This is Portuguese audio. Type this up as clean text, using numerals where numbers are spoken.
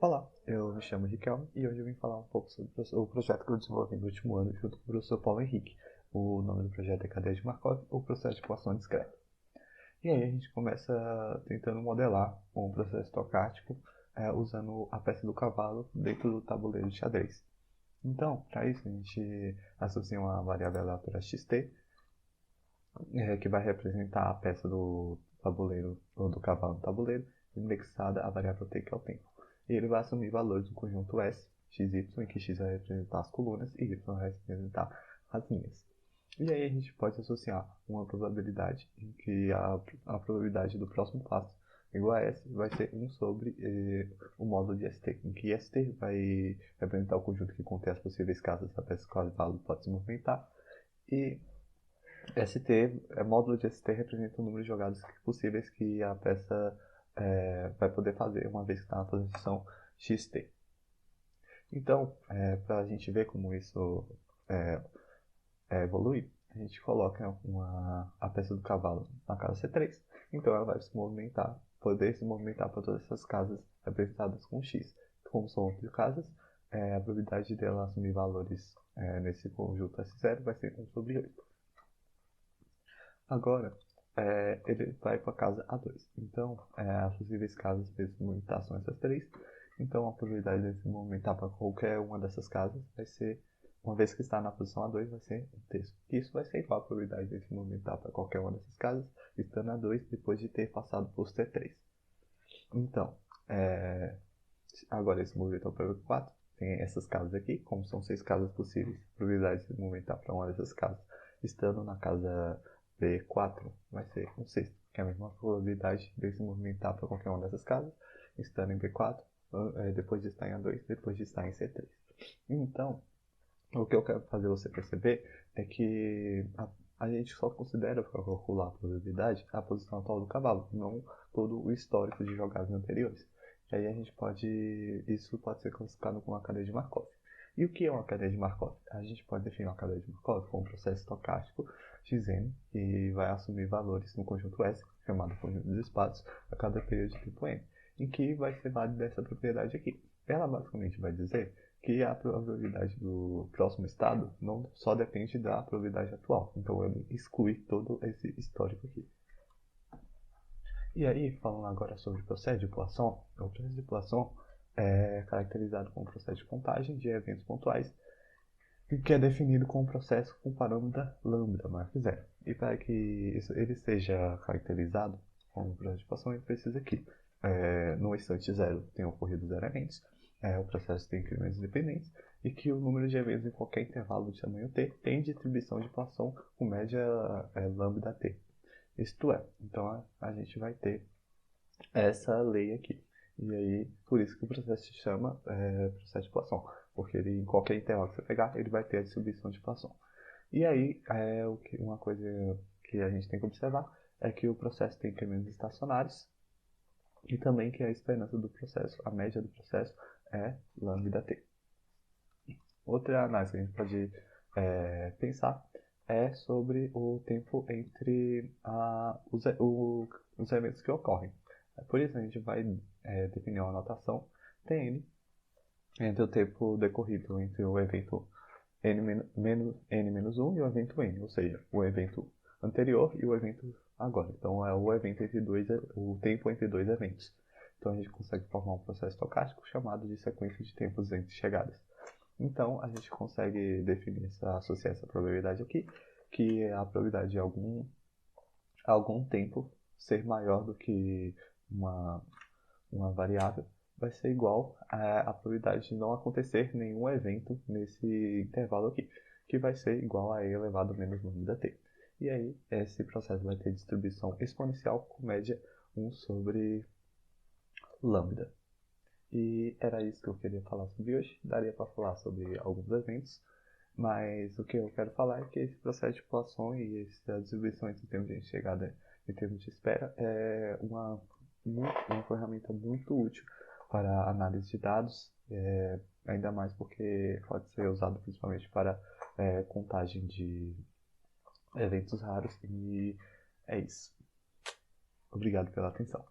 Olá, eu me chamo Riquelme e hoje eu vim falar um pouco sobre o projeto que eu desenvolvi no último ano junto com o professor Paulo Henrique. O nome do projeto é Cadeia de Markov, ou Processo de Equação Discreta. E aí a gente começa tentando modelar um processo estocástico usando a peça do cavalo dentro do tabuleiro de xadrez. Então, para isso a gente associa uma variável aleatória xt, que vai representar a peça do tabuleiro, ou do cavalo no tabuleiro, indexada a variável t, que é o tempo. E ele vai assumir valores do conjunto S, x, y, em que x vai representar as colunas e y vai representar as linhas. E aí a gente pode associar uma probabilidade em que a probabilidade do próximo passo igual a S vai ser 1 sobre o módulo de ST, em que ST vai representar o conjunto que contém as possíveis casas da peça cavalo pode se movimentar, e ST, módulo de ST representa o número de jogadas possíveis que a peça vai poder fazer uma vez que está na posição XT. Então, para a gente ver como isso evolui, a gente coloca a peça do cavalo na casa C3, então ela vai se movimentar, poder se movimentar para todas essas casas representadas com X. Como são 8 casas, a probabilidade dela assumir valores nesse conjunto S0 vai ser 1 sobre 8. Agora, ele vai para a casa A2. Então, as possíveis casas para se movimentar são essas três. Então, a probabilidade de se movimentar para qualquer uma dessas casas vai ser, uma vez que está na posição A2, vai ser 1/3. Isso vai ser igual à probabilidade de se movimentar para qualquer uma dessas casas, estando A2 depois de ter passado por C3. Então, agora esse movimento para o 4 tem essas casas aqui, como são 6 casas possíveis, a probabilidade de se movimentar para uma dessas casas, estando na casa B4, vai ser 1/6, que é a mesma probabilidade de se movimentar para qualquer uma dessas casas, estando em B4, depois de estar em A2, depois de estar em C3. Então, o que eu quero fazer você perceber é que a gente só considera para calcular a probabilidade a posição atual do cavalo, não todo o histórico de jogadas anteriores. E aí isso pode ser classificado como uma cadeia de Markov. E o que é uma cadeia de Markov? A gente pode definir uma cadeia de Markov como um processo estocástico Xn, que vai assumir valores no conjunto S, chamado conjunto dos espaços, a cada período de tempo n, em que vai ser válida essa propriedade aqui. Ela basicamente vai dizer que a probabilidade do próximo estado não só depende da probabilidade atual, então ele exclui todo esse histórico aqui. E aí, falando agora sobre o processo de Poisson, o processo de Poisson é caracterizado como um processo de contagem de eventos pontuais, que é definido como um processo com parâmetro lambda maior que zero. E para que ele seja caracterizado como um processo de Poisson, ele precisa que no instante zero tenha ocorrido zero eventos, o processo tem incrementos independentes, e que o número de eventos em qualquer intervalo de tamanho t tem distribuição de Poisson com média lambda t. Isto é, então a gente vai ter essa lei aqui. E aí, por isso que o processo se chama processo de Poisson, porque ele, em qualquer intervalo que você pegar, ele vai ter a distribuição de Poisson. E aí, uma coisa que a gente tem que observar é que o processo tem incrementos estacionários e também que a esperança do processo, a média do processo, é lambda t. Outra análise que a gente pode pensar é sobre o tempo entre os eventos que ocorrem. Por isso a gente vai definir uma notação Tn entre o tempo decorrido entre o evento n-1 e o evento n, ou seja, o evento anterior e o evento agora. Então é o tempo entre dois eventos. Então a gente consegue formar um processo estocástico chamado de sequência de tempos entre chegadas. Então a gente consegue associar essa probabilidade aqui, que é a probabilidade de algum tempo ser maior do que uma variável, vai ser igual à probabilidade de não acontecer nenhum evento nesse intervalo aqui, que vai ser igual a e elevado a menos lambda t. E aí, esse processo vai ter distribuição exponencial com média 1 sobre lambda. E era isso que eu queria falar sobre hoje. Daria para falar sobre alguns eventos, mas o que eu quero falar é que esse processo de Poisson e essa distribuição entre termos de chegada e termos de espera é uma ferramenta muito útil para análise de dados, ainda mais porque pode ser usado principalmente para contagem de eventos raros, e é isso. Obrigado pela atenção.